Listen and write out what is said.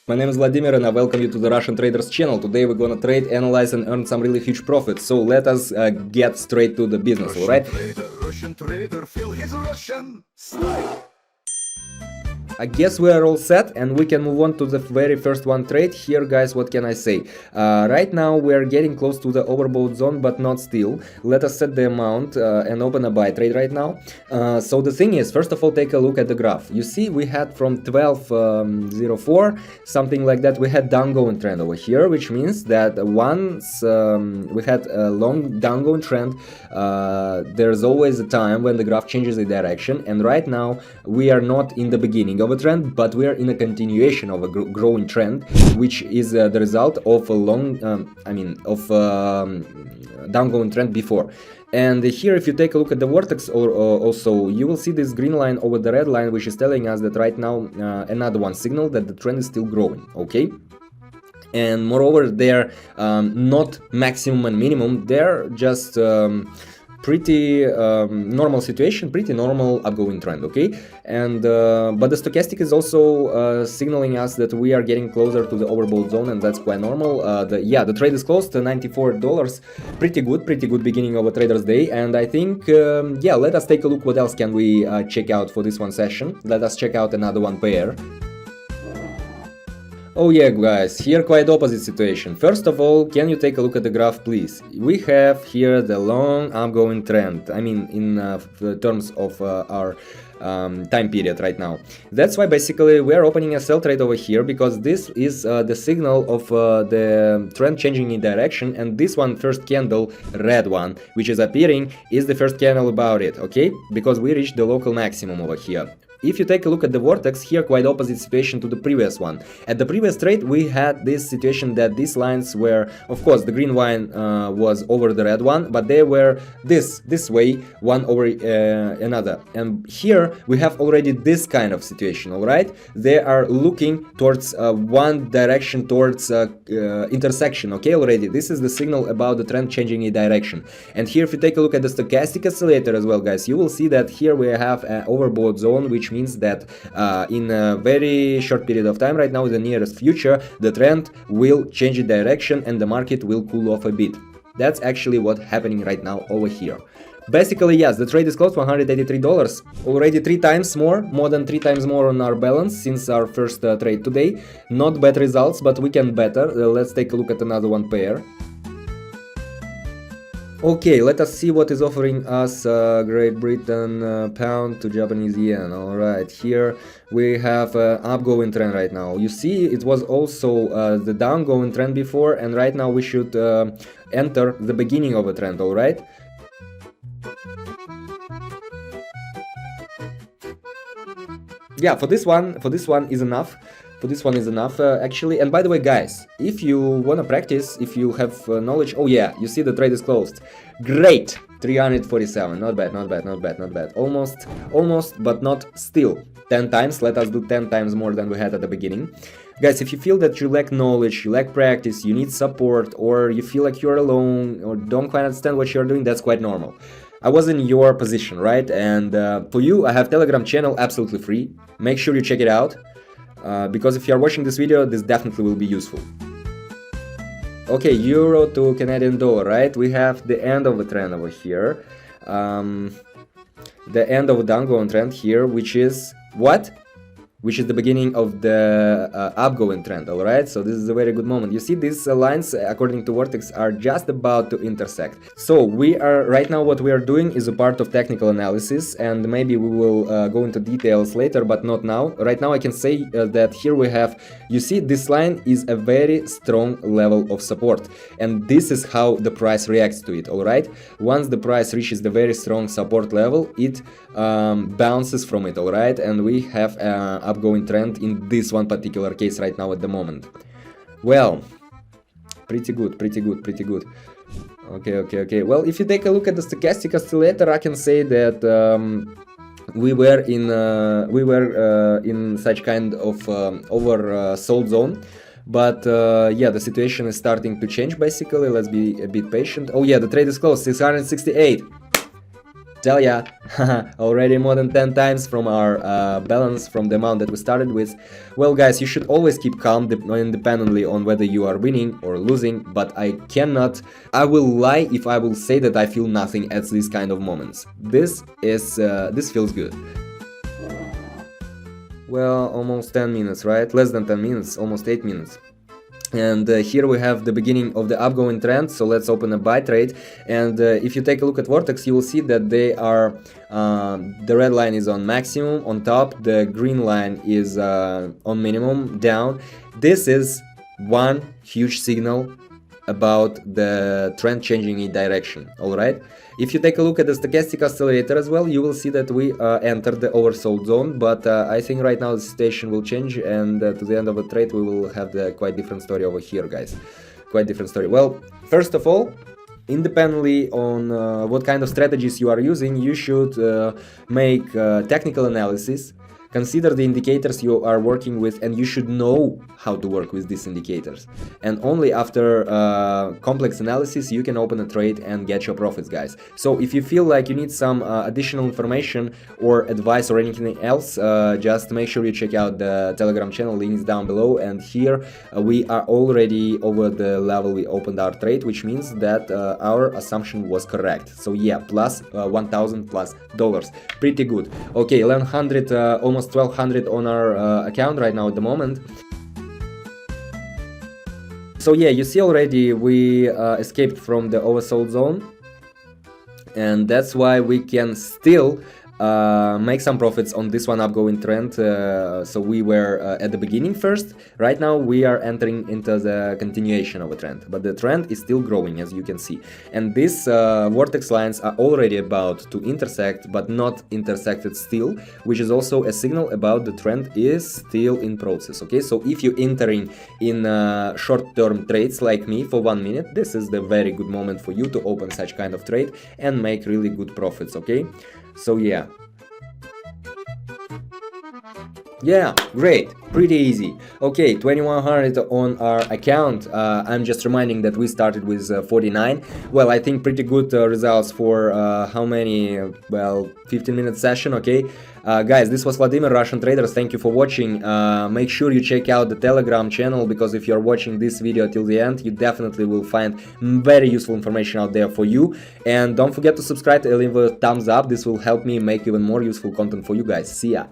My name is Vladimir and I welcome you to the Russian Traders channel. Today we're gonna trade, analyze and earn some really huge profits. So let us get straight to the business, alright? Russian trader, feel his Russian style. I guess we are all set and we can move on to the very first one trade. Here guys, what can I say? Right now we are getting close to the overbought zone, but not still. Let us set the amount and open a buy trade right now. So the thing is, first of all, take a look at the graph. You see we had from 12.04 something like that, we had downgoing trend over here, which means that once we had a long downgoing trend, there's always a time when the graph changes the direction, and right now we are not in the beginning of a trend, but we are in a continuation of a growing trend, which is the result of a long downgoing trend before. And here, if you take a look at the Vortex also, you will see this green line over the red line, which is telling us that right now another one signal that the trend is still growing, okay? And moreover, they're not maximum and minimum, they're just pretty normal situation, pretty normal upgoing trend, okay? And but the stochastic is also signaling us that we are getting closer to the overbought zone, and that's quite normal. The trade is close to $94. Pretty good beginning of a trader's day. And I think let us take a look what else can we check out for this one session. Let us check out another one pair. Oh yeah guys, here quite opposite situation. First of all, can you take a look at the graph please? We have here the long upgoing trend, I mean in terms of our time period right now. That's why basically we are opening a sell trade over here, because this is the signal of the trend changing in direction, and this one first candle, red one, which is appearing, is the first candle about it, okay? Because we reached the local maximum over here. If you take a look at the Vortex, here quite opposite situation to the previous one. At the previous trade we had this situation that these lines were, of course the green line was over the red one, but they were this way, one over another. And here we have already this kind of situation, alright? They are looking towards one direction, towards intersection, okay, already. This is the signal about the trend changing in direction. And here if you take a look at the stochastic oscillator as well guys, you will see that here we have an overbought zone, which means that in a very short period of time right now, in the nearest future, the trend will change its direction and the market will cool off a bit. That's actually what's happening right now over here. Basically, yes, the trade is close to $183, already more than 3 times more on our balance since our first trade today. Not bad results, but we can better. Let's take a look at another one pair. Okay, let us see what is offering us Great Britain pound to Japanese yen. Alright, here we have upgoing trend right now. You see, it was also the downgoing trend before, and right now we should enter the beginning of a trend, alright? Yeah, for this one is enough. Actually. And by the way guys, if you wanna practice, if you have knowledge, oh yeah, you see the trade is closed. Great, 347, not bad. Almost, but not still. 10 times, let us do 10 times more than we had at the beginning. Guys, if you feel that you lack knowledge, you lack practice, you need support, or you feel like you're alone, or don't quite understand what you're doing, that's quite normal. I was in your position, right? And for you, I have Telegram channel absolutely free. Make sure you check it out. Because if you are watching this video, this definitely will be useful. Okay, euro to Canadian dollar, right? We have the end of the trend over here. The end of a downgoing trend here, which is what? Which is the beginning of the upgoing trend, alright? So this is a very good moment. You see, these lines, according to Vortex, are just about to intersect. So we are, right now what we are doing is a part of technical analysis, and maybe we will go into details later, but not now. Right now I can say that here we have, you see, this line is a very strong level of support, and this is how the price reacts to it, alright? Once the price reaches the very strong support level, it bounces from it, alright? And we have upgoing trend in this one particular case right now at the moment. Well, pretty good. Okay. Well, if you take a look at the stochastic oscillator, I can say that we were in such kind of oversold zone. But yeah, the situation is starting to change basically. Let's be a bit patient. Oh yeah, the trade is closed, 668. tell ya, already more than 10 times from our balance from the amount that we started with. Well guys, you should always keep calm independently on whether you are winning or losing, but I will lie if I will say that I feel nothing at these kind of moments. This feels good. Well, almost 10 minutes, right? Less than 10 minutes, almost 8 minutes. And here we have the beginning of the upgoing trend, so let's open a buy trade. And if you take a look at Vortex, you will see that they are the red line is on maximum on top, the green line is on minimum down. This is one huge signal about the trend changing in direction. All right, if you take a look at the stochastic oscillator as well, you will see that we entered the oversold zone, but I think right now the situation will change, and to the end of the trade we will have the quite different story over here, guys. Quite different story. Well, first of all, independently on what kind of strategies you are using, you should make technical analysis. Consider the indicators you are working with, and you should know how to work with these indicators. And only after complex analysis you can open a trade and get your profits, guys. So if you feel like you need some additional information or advice or anything else, just make sure you check out the Telegram channel, links down below. And here we are already over the level we opened our trade, which means that our assumption was correct. So yeah, plus $1,000+. Pretty good. Okay, 1100, almost 1200 on our account right now at the moment. So yeah, you see already we escaped from the oversold zone, and that's why we can still make some profits on this one upgoing trend. So we were at the beginning first. Right now we are entering into the continuation of a trend, but the trend is still growing, as you can see. And these vortex lines are already about to intersect, but not intersected still, which is also a signal about the trend is still in process. Okay, so if you're entering in short-term trades like me for 1 minute, this is the very good moment for you to open such kind of trade and make really good profits. Okay, so yeah, great, pretty easy. Okay, 2100 on our account. I'm just reminding that we started with 49. Well, I think pretty good results for how many? Well, 15-minute session. Okay, guys, this was Vladimir, Russian Traders. Thank you for watching. Make sure you check out the Telegram channel, because if you're watching this video till the end, you definitely will find very useful information out there for you. And don't forget to subscribe and leave a thumbs up. This will help me make even more useful content for you guys. See ya.